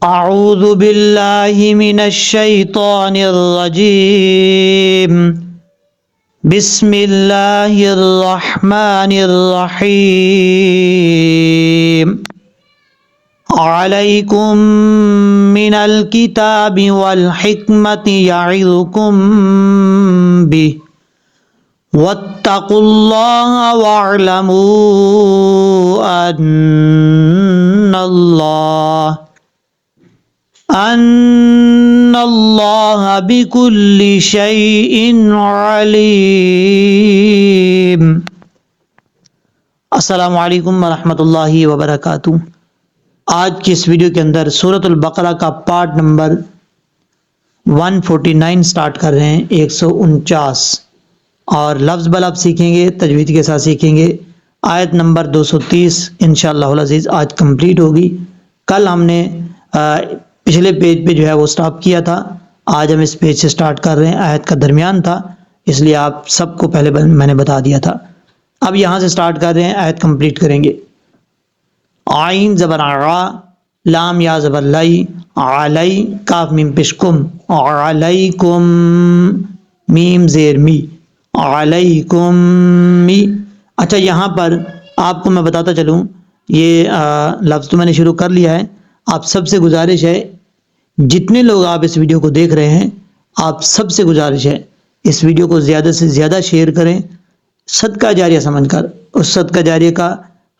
اعوذ باللہ من الشیطان الرجیم بسم اللہ الرحمن الرحیم علیکم من الکتاب والحکمت یعظکم بہ واتقوا اللہ واعلموا ان اللہ بکل شیء علیم۔ السلام علیکم ورحمۃ اللہ وبرکاتہ۔ آج کی اس ویڈیو کے اندر سورۃ البقرہ کا پارٹ نمبر 149 سٹارٹ کر رہے ہیں، 149، اور لفظ بلفظ سیکھیں گے، تجوید کے ساتھ سیکھیں گے۔ آیت نمبر 230 انشاءاللہ العزیز آج کمپلیٹ ہوگی۔ کل ہم نے پچھلے پیج پہ جو ہے وہ سٹاپ کیا تھا، آج ہم اس پیج سے سٹارٹ کر رہے ہیں۔ آیت کا درمیان تھا، اس لیے آپ سب کو پہلے میں نے بتا دیا تھا۔ اب یہاں سے سٹارٹ کر رہے ہیں، آیت کمپلیٹ کریں گے۔ عین زبر ع، لام یا زبر لی، علی کاف میم پیش کم، علیکم میم زیر می، علیکم می۔ اچھا، یہاں پر آپ کو میں بتاتا چلوں، یہ لفظ تو میں نے شروع کر لیا ہے۔ آپ سب سے گزارش ہے، جتنے لوگ آپ اس ویڈیو کو دیکھ رہے ہیں، آپ سب سے گزارش ہے اس ویڈیو کو زیادہ سے زیادہ شیئر کریں، صدقہ جاریہ سمجھ کر۔ اس صدقہ جاریہ کا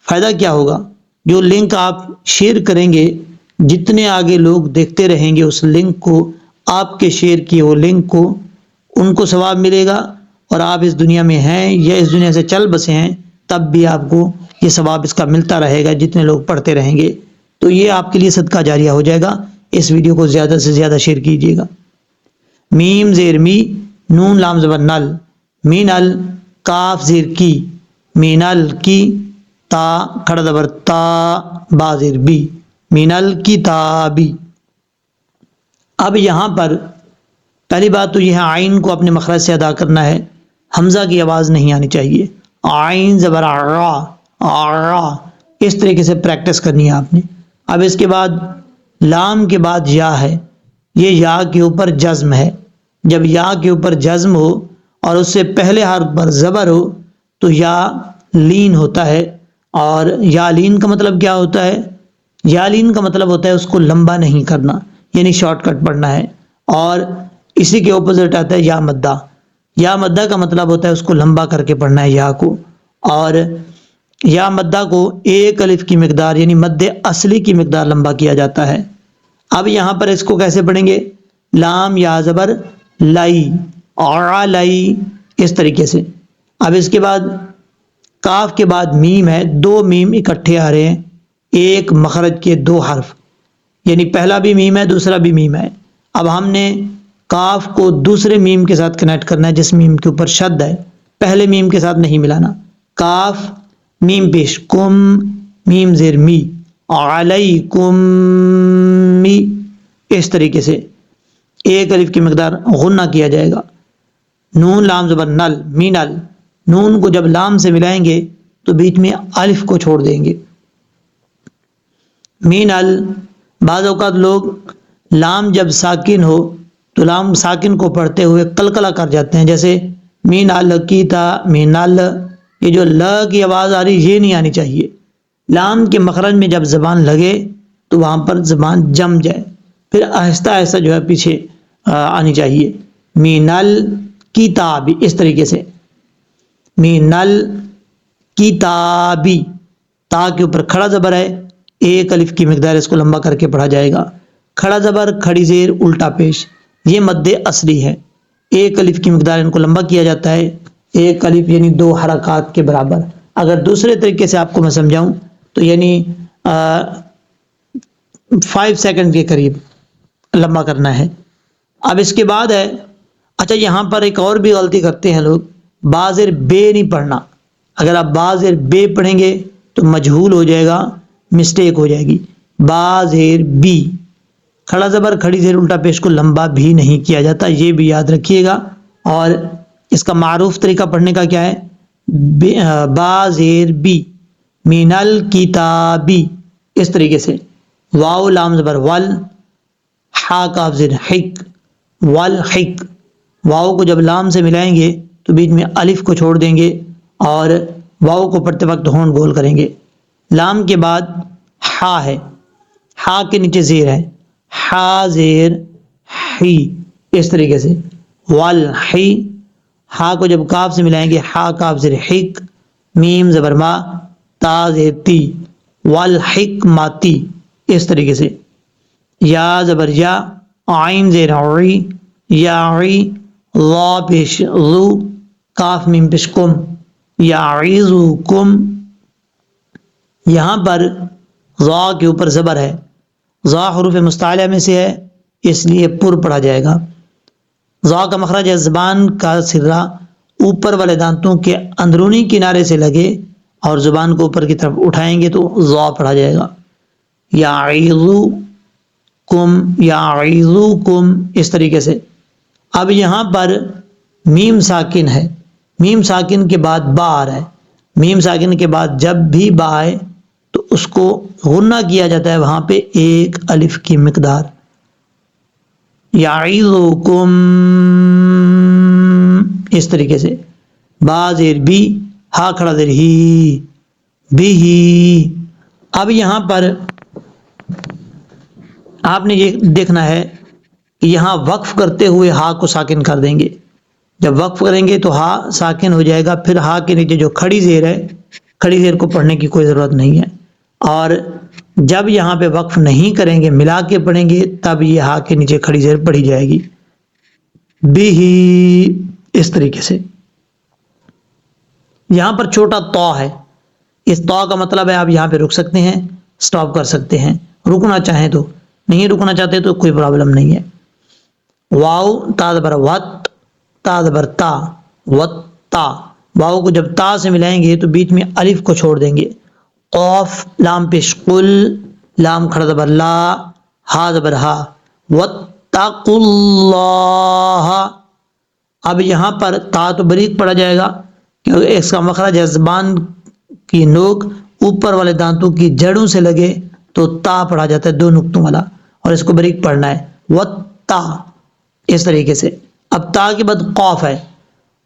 فائدہ کیا ہوگا؟ جو لنک آپ شیئر کریں گے، جتنے آگے لوگ دیکھتے رہیں گے اس لنک کو، آپ کے شیئر کیے وہ لنک کو، ان کو ثواب ملے گا، اور آپ اس دنیا میں ہیں یا اس دنیا سے چل بسے ہیں تب بھی آپ کو یہ ثواب اس کا ملتا رہے گا، جتنے لوگ پڑھتے رہیں گے۔ تو یہ آپ کے لیے صدقہ جاریہ ہو جائے گا۔ اس ویڈیو کو زیادہ سے زیادہ شیئر کیجیے گا۔ میم زیر می، نون لام زبر نل، مین ال کاف زیر کی، مین ال کی، تا کھڑا زبر تا، با زیر بی، مین ال کتابی۔ اب یہاں پر پہلی بات تو یہ ہے، عین کو اپنے مخرج سے ادا کرنا ہے، حمزہ کی آواز نہیں آنی چاہیے۔ عین زبر را، را، اس طریقے سے پریکٹس کرنی ہے آپ نے۔ اب اس کے بعد لام کے بعد یا ہے، یہ یا کے اوپر جزم ہے۔ جب یا کے اوپر جزم ہو اور اس سے پہلے حرف پر زبر ہو تو یا لین ہوتا ہے۔ اور یا لین کا مطلب کیا ہوتا ہے؟ یا لین کا مطلب ہوتا ہے اس کو لمبا نہیں کرنا، یعنی شارٹ کٹ پڑھنا ہے۔ اور اسی کے اپوزٹ آتا ہے یا مدہ۔ یا مدہ کا مطلب ہوتا ہے اس کو لمبا کر کے پڑھنا ہے یا کو، اور یا مدہ کو ایک الف کی مقدار یعنی مد اصلی کی مقدار لمبا کیا جاتا ہے۔ اب یہاں پر اس کو کیسے پڑھیں گے؟ لام یا زبر لائی، اور لائی، اس طریقے سے۔ اب اس کے بعد کاف کے بعد میم ہے، دو میم اکٹھے آ رہے ہیں، ایک مخرج کے دو حرف، یعنی پہلا بھی میم ہے دوسرا بھی میم ہے۔ اب ہم نے کاف کو دوسرے میم کے ساتھ کنیکٹ کرنا ہے جس میم کے اوپر شد ہے، پہلے میم کے ساتھ نہیں ملانا۔ کاف میم پیش کم، میم زیر می، علیکم می، اس طریقے سے ایک الف کی مقدار غنہ کیا جائے گا۔ نون لام زبر نل، مین ال، نون کو جب لام سے ملائیں گے تو بیچ میں الف کو چھوڑ دیں گے۔ مین ال، بعض اوقات لوگ لام جب ساکن ہو تو لام ساکن کو پڑھتے ہوئے قلقلہ کر جاتے ہیں، جیسے مین ال کی تا، مین ال، یہ جو ل کی آواز آ رہی یہ نہیں آنی چاہیے۔ لام کے مخرج میں جب زبان لگے تو وہاں پر زبان جم جائے، پھر آہستہ آہستہ جو ہے پیچھے آنی چاہیے۔ مین ال کتابی، اس طریقے سے مین ال کتابی، تا کے اوپر کھڑا زبر ہے، ایک الف کی مقدار اس کو لمبا کر کے پڑھا جائے گا۔ کھڑا زبر کھڑی زیر الٹا پیش، یہ مد اصلی ہے، ایک الف کی مقدار ان کو لمبا کیا جاتا ہے، ایک الف یعنی دو حرکات کے برابر۔ اگر دوسرے طریقے سے آپ کو میں سمجھاؤں تو یعنی 5 سیکنڈ کے قریب لمبا کرنا ہے۔ اب اس کے بعد ہے، اچھا یہاں پر ایک اور بھی غلطی کرتے ہیں لوگ، بازر بے نہیں پڑھنا۔ اگر آپ بازر بے پڑھیں گے تو مجہول ہو جائے گا، مسٹیک ہو جائے گی۔ بازر بی، کھڑا زبر کھڑی زیر الٹا پیش کو لمبا بھی نہیں کیا جاتا، یہ بھی یاد رکھیے گا۔ اور اس کا معروف طریقہ پڑھنے کا کیا ہے؟ بازر بی، مین الکتابی، اس طریقے سے واو لام زبر ول، ہا کاف زیر حک، والحک، واو کو جب لام سے ملائیں گے تو بیچ میں الف کو چھوڑ دیں گے اور واو کو پڑھتے وقت ہون گول کریں گے. لام کے بعد ہا ہے، ہا کے نیچے زیر ہے، ہا زیر ہی، اس طریقے سے والحی. ہا کو جب کاف سے ملائیں گے ہا کاف زیر حک، میم زبر ما، تا زیر تی، والحکمتی، اس طریقے سے. یا زبر یا، عین زیر عی، یا عی، لا پیش ذو، کاف میم پیش کم، یعظکم. یہاں پر ذا کے اوپر زبر ہے، ذا حروف مستعلیہ میں سے ہے اس لیے پر پڑھا جائے گا. ذا کا مخرج ہے زبان کا سرہ اوپر والے دانتوں کے اندرونی کنارے سے لگے اور زبان کو اوپر کی طرف اٹھائیں گے تو ذا پڑھا جائے گا. یعظکم، یعظکم، اس طریقے سے. اب یہاں پر میم ساکن ہے، میم ساکن کے بعد با آ رہا ہے. میم ساکن کے بعد جب بھی با آئے تو اس کو غنہ کیا جاتا ہے وہاں پہ ایک الف کی مقدار. یعظکم، اس طریقے سے. با زیر بی، ہا کھڑا زیر ہی، بھی ہی. اب یہاں پر آپ نے یہ دیکھنا ہے کہ یہاں وقف کرتے ہوئے ہا کو ساکن کر دیں گے. جب وقف کریں گے تو ہا ساکن ہو جائے گا، پھر ہا کے نیچے جو کھڑی زیر ہے، کھڑی زیر کو پڑھنے کی کوئی ضرورت نہیں ہے. اور جب یہاں پہ وقف نہیں کریں گے، ملا کے پڑھیں گے، تب یہ ہا کے نیچے کھڑی زیر پڑھی جائے گی. بھی ہی، اس طریقے سے. یہاں پر چھوٹا تو ہے، اس تو کا مطلب ہے آپ یہاں پہ رک سکتے ہیں، سٹاپ کر سکتے ہیں، رکنا چاہیں تو. نہیں رکنا چاہتے تو کوئی پرابلم نہیں ہے. واو تا زبر وت، تا زبر تا، وت تا. واو کو جب تا سے ملائیں گے تو بیچ میں الف کو چھوڑ دیں گے. قاف لام پیش قل، لام کھڑا زبر لا، ہا زبر ہا، واتقوا اللہ. اب یہاں پر تا تو بریک پڑا جائے گا کیونکہ اس کا مخرج ہے زبان کی نوک اوپر والے دانتوں کی جڑوں سے لگے تو تا پڑھا جاتا ہے دو نقطوں والا، اور اس کو بریک پڑھنا ہے وتا، اس طریقے سے. اب تا کے بعد قاف ہے.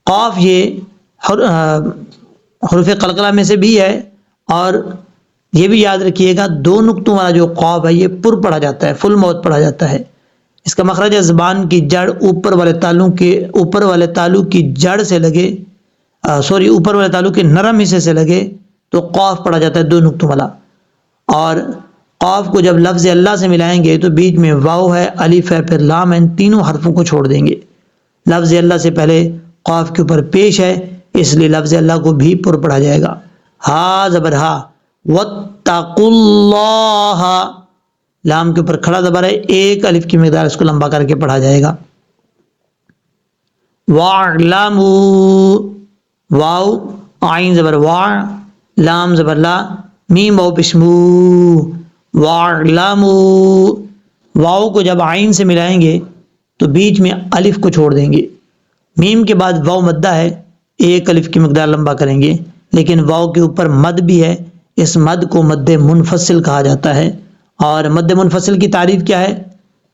قاف یہ حروف قلقلہ میں سے بھی ہے، اور یہ بھی یاد رکھیے گا دو نقطوں والا جو قاف ہے یہ پر پڑھا جاتا ہے، فل موت پڑھا جاتا ہے. اس کا مخرج ہے زبان کی جڑ اوپر والے تالو کی جڑ سے لگے، اوپر والے تالو کے نرم حصے سے لگے تو قاف پڑھا جاتا ہے دو نقطوں والا. اور قاف کو جب لفظ اللہ سے ملائیں گے تو بیچ میں واو ہے، الف ہے، پھر لام ہے، ان تینوں حرفوں کو چھوڑ دیں گے. لفظ اللہ سے پہلے قاف کے اوپر پیش ہے اس لیے لفظ اللہ کو بھی پر پڑھا جائے گا. ہا زبر ہا، واتقوا اللہ، لام کے اوپر کھڑا زبر ہے، ایک الف کی مقدار اس کو لمبا کر کے پڑھا جائے گا. واعلموا، واو عین زبر وا، لام زبر لا، میم واو پشمو، واعلموا. واو کو جب عین سے ملائیں گے تو بیچ میں الف کو چھوڑ دیں گے. میم کے بعد واو مدہ ہے، ایک الف کی مقدار لمبا کریں گے، لیکن واو کے اوپر مد بھی ہے، اس مد کو مد منفصل کہا جاتا ہے. اور مد منفصل کی تعریف کیا ہے؟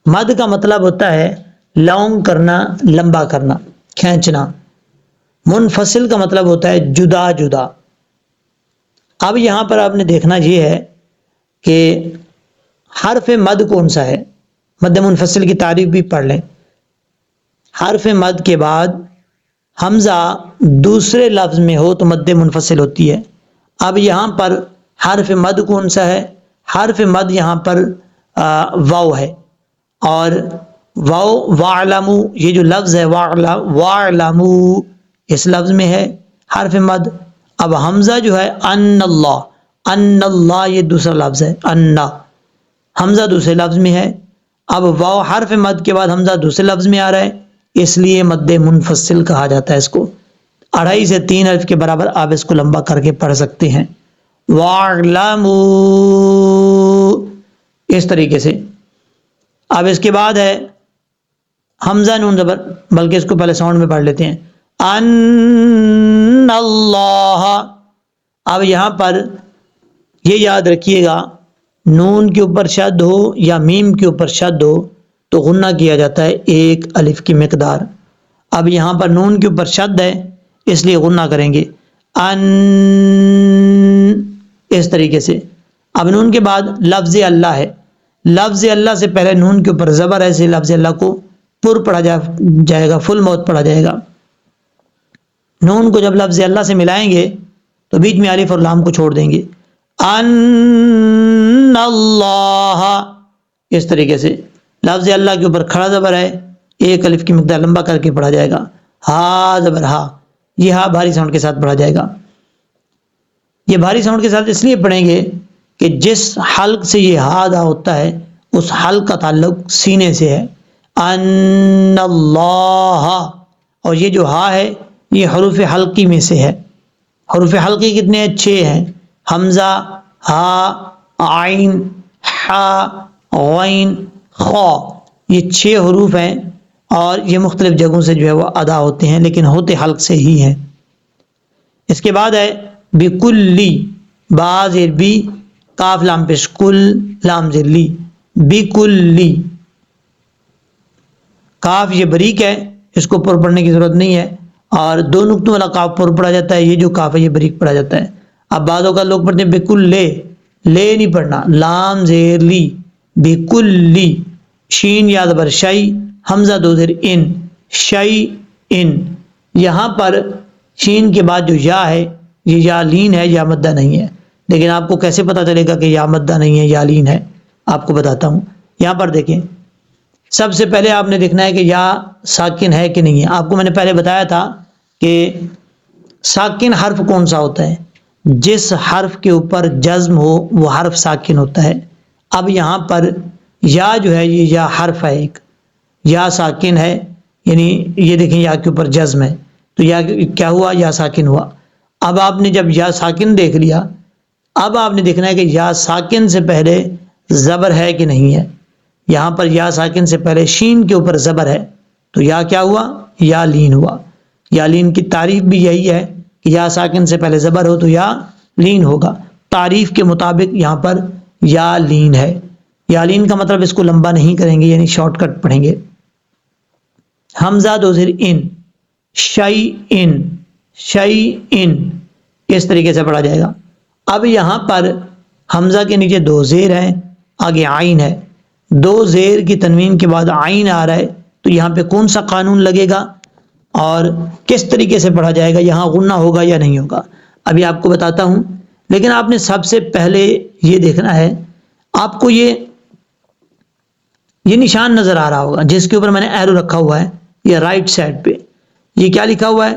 مد کا مطلب ہوتا ہے لانگ کرنا، لمبا کرنا، کھینچنا. منفصل کا مطلب ہوتا ہے جدا جدا. اب یہاں پر آپ نے دیکھنا یہ ہے کہ حرف مد کون سا ہے. مد منفصل کی تعریف بھی پڑھ لیں. حرف مد کے بعد حمزہ دوسرے لفظ میں ہو تو مد منفصل ہوتی ہے. اب یہاں پر حرف مد کون سا ہے؟ حرف مد یہاں پر واو ہے، اور واو واعلموا، یہ جو لفظ ہے واعلموا اس لفظ میں ہے حرف مد. اب حمزہ جو ہے ان اللہ، ان اللہ یہ دوسرا لفظ ہے، ان، حمزہ دوسرے لفظ میں ہے. اب واو حرف مد کے بعد حمزہ دوسرے لفظ میں آ رہا ہے اس لیے مد منفصل کہا جاتا ہے. اس کو 2.5 سے 3 الف کے برابر آپ اس کو لمبا کر کے پڑھ سکتے ہیں. وَاعْلَمُوا، اس طریقے سے. اب اس کے بعد ہے حمزہ نون زبر، بلکہ اس کو پہلے ساؤنڈ میں پڑھ لیتے ہیں، ان اللہ. اب یہاں پر یہ یاد رکھیے گا نون کے اوپر شد ہو یا میم کے اوپر شد ہو تو غنہ کیا جاتا ہے ایک الف کی مقدار۔ اب یہاں پر نون کے اوپر شد ہے اس لیے غنہ کریں گے ان، اس طریقے سے۔ اب نون کے بعد لفظ اللہ ہے، لفظ اللہ سے پہلے نون کے اوپر زبر ہے، اسے لفظ اللہ کو پر پڑھا جائے گا، فل موت پڑھا جائے گا۔ نون کو جب لفظ اللہ سے ملائیں گے تو بیچ میں الف اور لام کو چھوڑ دیں گے، ان اللہ، اس طریقے سے لفظ اللہ کے اوپر کھڑا زبر ہے، ایک الف کی مقدار لمبا کر کے پڑھا جائے گا، ہا زبر ہا، یہ ہا بھاری ساؤنڈ کے ساتھ پڑھا جائے گا۔ یہ بھاری ساؤنڈ کے ساتھ اس لیے پڑھیں گے کہ جس حلق سے یہ ہا ادا ہوتا ہے اس حلق کا تعلق سینے سے ہے، ان اللہ، اور یہ جو ہا ہے یہ حروف حلقی میں سے ہے۔ حروف حلقی کتنے ہیں؟ 6 ہیں، حمزہ، ہا، عین، حا، غین، خا، یہ 6 حروف ہیں اور یہ مختلف جگہوں سے جو ہے وہ ادا ہوتے ہیں لیکن ہوتے حلق سے ہی ہیں۔ اس کے بعد ہے بکلی، با زیر بی، کاف لام پیش کل، لام زیر لی، بکلی، کاف یہ بریک ہے، اس کو پر پڑھنے کی ضرورت نہیں ہے، اور 2 نقطوں والا کاف پر پڑھا جاتا ہے، یہ جو کاف ہے یہ بریک پڑھا جاتا ہے۔ اب بعضوں کا لوگ پڑھتے ہیں بکل لے، لے نہیں پڑھنا، لام زیر لی، بکلی، شین یا زبر شئی، حمزہ 2 زیر ان، شئی ان۔ یہاں پر شین کے بعد جو یا ہے یہ یا لین ہے، یا مدہ نہیں ہے، لیکن آپ کو کیسے پتہ چلے گا کہ یا مدہ نہیں ہے یا لین ہے؟ آپ کو بتاتا ہوں۔ یہاں پر دیکھیں، سب سے پہلے آپ نے دیکھنا ہے کہ یا ساکن ہے کہ نہیں ہے۔ آپ کو میں نے پہلے بتایا تھا کہ ساکن حرف کون سا ہوتا ہے؟ جس حرف کے اوپر جزم ہو وہ حرف ساکن ہوتا ہے۔ اب یہاں پر یا جو ہے یہ یا حرف ہے، ایک یا ساکن ہے، یعنی یہ دیکھیں یا کے اوپر جزم ہے تو یا کیا ہوا؟ یا ساکن ہوا۔ اب آپ نے جب یا ساکن دیکھ لیا، اب آپ نے دیکھنا ہے کہ یا ساکن سے پہلے زبر ہے کہ نہیں ہے۔ یہاں پر یا ساکن سے پہلے شین کے اوپر زبر ہے تو یا کیا ہوا؟ یا لین ہوا۔ یا لین کی تعریف بھی یہی ہے کہ یا ساکن سے پہلے زبر ہو تو یا لین ہوگا۔ تعریف کے مطابق یہاں پر یا لین ہے۔ یا لین کا مطلب اس کو لمبا نہیں کریں گے، یعنی شارٹ کٹ پڑھیں گے۔ حمزہ 2 زیر ان، شئی ان، شئی ان، اس طریقے سے پڑھا جائے گا۔ اب یہاں پر حمزہ کے نیچے 2 زیر ہیں، آگے عین ہے، 2 زیر کی تنوین کے بعد عین آ رہا ہے تو یہاں پہ کون سا قانون لگے گا اور کس طریقے سے پڑھا جائے گا؟ یہاں غنہ ہوگا یا نہیں ہوگا؟ ابھی آپ کو بتاتا ہوں، لیکن آپ نے سب سے پہلے یہ دیکھنا ہے، آپ کو یہ نشان نظر آ رہا ہوگا جس کے اوپر میں نے ایرو رکھا ہوا ہے، یہ رائٹ سائڈ پہ یہ کیا لکھا ہوا ہے؟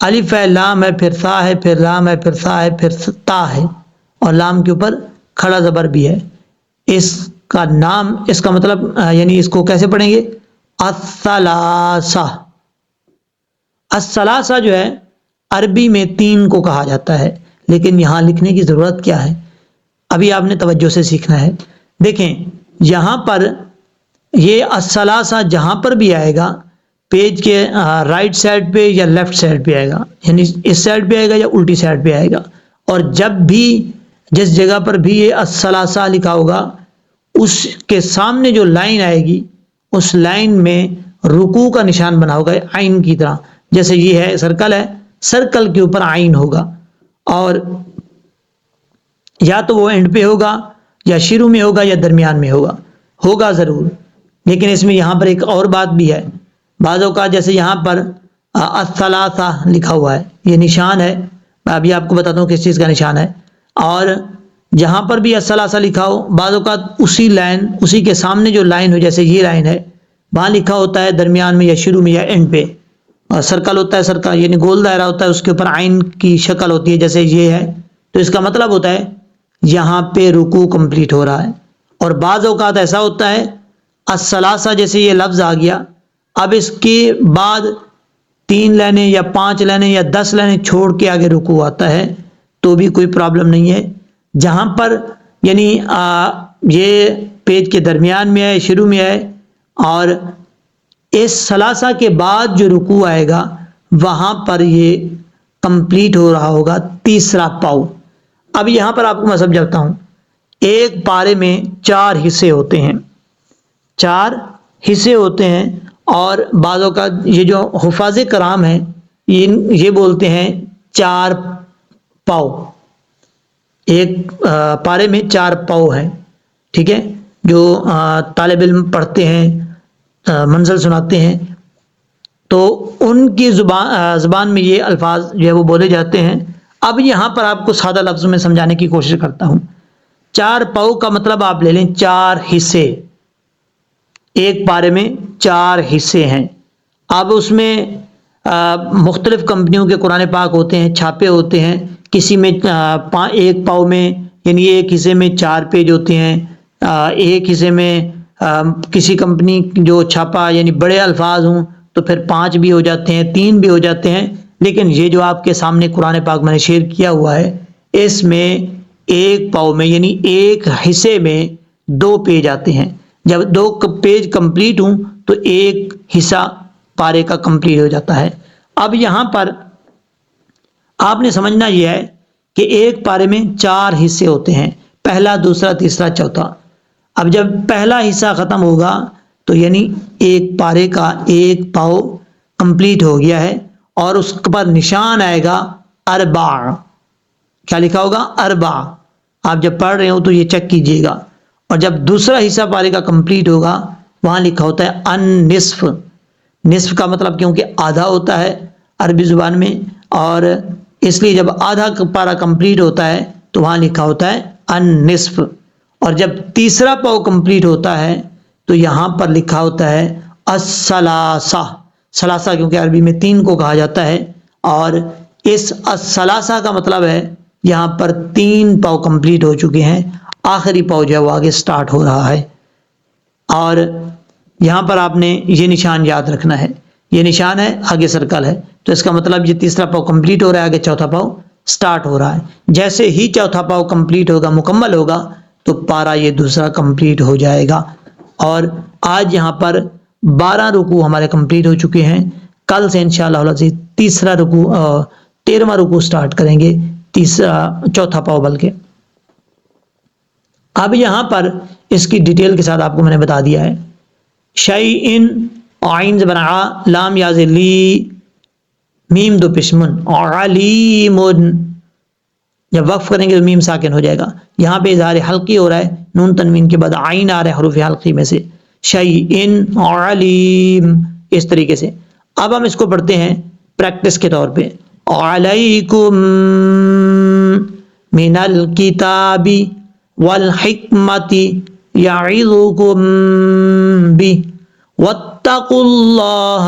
الف ہے، لام ہے، پھر ثا ہے، پھر لام ہے، پھر ثا ہے، پھر تا ہے، اور لام کے اوپر کھڑا زبر بھی ہے۔ اس کا نام، اس کا مطلب یعنی اس کو کیسے پڑھیں گے؟ الثلاثہ۔ الثلاثہ جو ہے عربی میں 3 کو کہا جاتا ہے، لیکن یہاں لکھنے کی ضرورت کیا ہے؟ ابھی آپ نے توجہ سے سیکھنا ہے۔ دیکھیں یہاں پر یہ الثلاثہ جہاں پر بھی آئے گا پیج کے رائٹ سائڈ پہ یا لیفٹ سائڈ پہ آئے گا، یعنی اس سائڈ پہ آئے گا یا الٹی سائڈ پہ آئے گا، اور جب بھی جس جگہ پر بھی یہ الثلاثہ لکھا ہوگا اس کے سامنے جو لائن آئے گی اس لائن میں رکوع کا نشان بنا ہوگا عین کی طرح، جیسے یہ ہے سرکل ہے، سرکل کے اوپر عین ہوگا، اور یا تو وہ اینڈ پہ ہوگا یا شروع میں ہوگا یا درمیان میں ہوگا ضرور۔ لیکن اس میں یہاں پر ایک اور بات بھی ہے، بعض اوقات جیسے یہاں پر الثلاثہ لکھا ہوا ہے، یہ نشان ہے، میں ابھی آپ کو بتاتا ہوں کس چیز کا نشان ہے، اور جہاں پر بھی الثلاثہ لکھا ہو بعض اوقات اسی لائن، اسی کے سامنے جو لائن ہو، جیسے یہ لائن ہے وہاں لکھا ہوتا ہے درمیان میں یا شروع میں یا اینڈ پہ، اور سرکل ہوتا ہے، سرکل یعنی گول دائرہ ہوتا ہے، اس کے اوپر عین کی شکل ہوتی ہے جیسے یہ ہے، تو اس کا مطلب ہوتا ہے یہاں پہ رکوع کمپلیٹ ہو رہا ہے۔ اور بعض اوقات ایسا ہوتا ہے الثلاثہ جیسے یہ لفظ آ گیا، اب اس کے بعد 3 لائنیں یا 5 لائنیں یا 10 لائنیں چھوڑ کے آگے رکوع آتا ہے تو بھی کوئی پرابلم نہیں ہے۔ جہاں پر یعنی یہ پیج کے درمیان میں ہے، شروع میں ہے، اور اس ثلاثہ کے بعد جو رکوع آئے گا وہاں پر یہ کمپلیٹ ہو رہا ہوگا تیسرا پاؤ۔ اب یہاں پر آپ کو میں سمجھاتا ہوں، ایک پارے میں 4 حصے ہوتے ہیں، 4 حصے ہوتے ہیں، اور بعض اوقات یہ جو حفاظ کرام ہیں یہ بولتے ہیں 4 پاؤ، ایک پارے میں 4 پاؤ ہیں، ٹھیک ہے، جو طالب علم پڑھتے ہیں، منزل سناتے ہیں، تو ان کی زبان میں یہ الفاظ جو ہے وہ بولے جاتے ہیں۔ اب یہاں پر آپ کو سادہ لفظوں میں سمجھانے کی کوشش کرتا ہوں۔ 4 پاؤ کا مطلب آپ لے لیں 4 حصے، ایک پارے میں 4 حصے ہیں۔ اب اس میں مختلف کمپنیوں کے قرآن پاک ہوتے ہیں، چھاپے ہوتے ہیں، کسی میں ایک پاؤ میں یعنی ایک حصے میں 4 پیج ہوتے ہیں، ایک حصے میں کسی کمپنی جو چھاپا یعنی بڑے الفاظ ہوں تو پھر 5 بھی ہو جاتے ہیں، 3 بھی ہو جاتے ہیں، لیکن یہ جو آپ کے سامنے قرآن پاک میں نے شیئر کیا ہوا ہے، اس میں ایک پاؤ میں یعنی ایک حصے میں 2 پیج آتے ہیں۔ جب 2 پیج کمپلیٹ ہوں تو ایک حصہ پارے کا کمپلیٹ ہو جاتا ہے۔ اب یہاں پر آپ نے سمجھنا یہ ہے کہ ایک پارے میں 4 حصے ہوتے ہیں، پہلا، دوسرا، تیسرا، چوتھا۔ اب جب پہلا حصہ ختم ہوگا تو یعنی ایک پارے کا ایک پاؤ کمپلیٹ ہو گیا ہے، اور اس پر نشان آئے گا اربع۔ کیا لکھا ہوگا؟ اربع۔ آپ جب پڑھ رہے ہو تو یہ چیک کیجئے گا۔ اور جب دوسرا حصہ پارے کا کمپلیٹ ہوگا وہاں لکھا ہوتا ہے النصف۔ نصف کا مطلب کیونکہ آدھا ہوتا ہے عربی زبان میں، اور اس لیے جب آدھا پارا کمپلیٹ ہوتا ہے تو وہاں لکھا ہوتا ہے النصف۔ اور جب تیسرا پاؤ کمپلیٹ ہوتا ہے تو یہاں پر لکھا ہوتا ہے الثلاثہ۔ ثلاثہ کیونکہ عربی میں 3 کو کہا جاتا ہے، اور اس الثلاثہ کا مطلب ہے یہاں پر 3 پاؤ کمپلیٹ ہو چکے ہیں، آخری پاؤ جو ہے وہ آگے سٹارٹ ہو رہا ہے۔ اور یہاں پر آپ نے یہ نشان یاد رکھنا ہے، یہ نشان ہے آگے سرکل ہے، تو اس کا مطلب یہ تیسرا پاؤ کمپلیٹ ہو رہا ہے، آگے چوتھا پاؤ سٹارٹ ہو رہا ہے۔ جیسے ہی چوتھا پاؤ کمپلیٹ ہوگا، مکمل ہوگا، تو پارا یہ دوسرا کمپلیٹ ہو جائے گا۔ اور آج یہاں پر 12 رکوع ہمارے کمپلیٹ ہو چکے ہیں۔ کل سے انشاءاللہ العزیز 13واں رکوع سٹارٹ کریں گے، چوتھا پاؤ بلکہ۔ اب یہاں پر اس کی ڈیٹیل کے ساتھ آپ کو میں نے بتا دیا ہے۔ شیئن، عین زبر ع، لام یا لی، میم 2 پشمن، علیم، جب وقف کریں گے تو میم ساکن ہو جائے گا۔ یہاں پہ اظہار حلقی ہو رہا ہے، نون تنوین کے بعد عین آ رہا ہے حروف حلقی میں سے، شیئن علیم، اس طریقے سے۔ اب ہم اس کو پڑھتے ہیں پریکٹس کے طور پہ۔ علیکم من الکتاب والحکمت یعظکم بہ واتقوا اللہ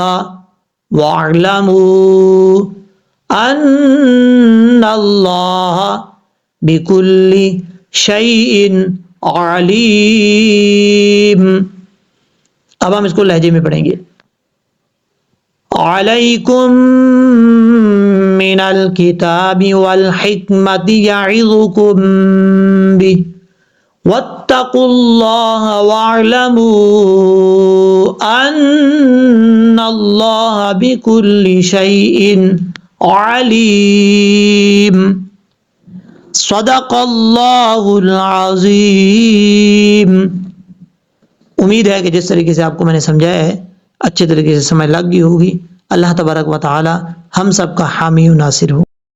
واعلموا ان اللہ بکل شیء علیم۔ اب ہم اس کو لہجے میں پڑھیں گے۔ علیکم من الکتاب والحکمت یعظکم بہ واتقوا اللہ واعلموا ان اللہ بکل شیء علیم۔ صدق اللہ العظیم۔ امید ہے کہ جس طریقے سے آپ کو میں نے سمجھایا ہے اچھے طریقے سے سمجھ لگ گئی ہوگی۔ اللہ تبارک و تعالی ہم سب کا حامی و ناصر ہو۔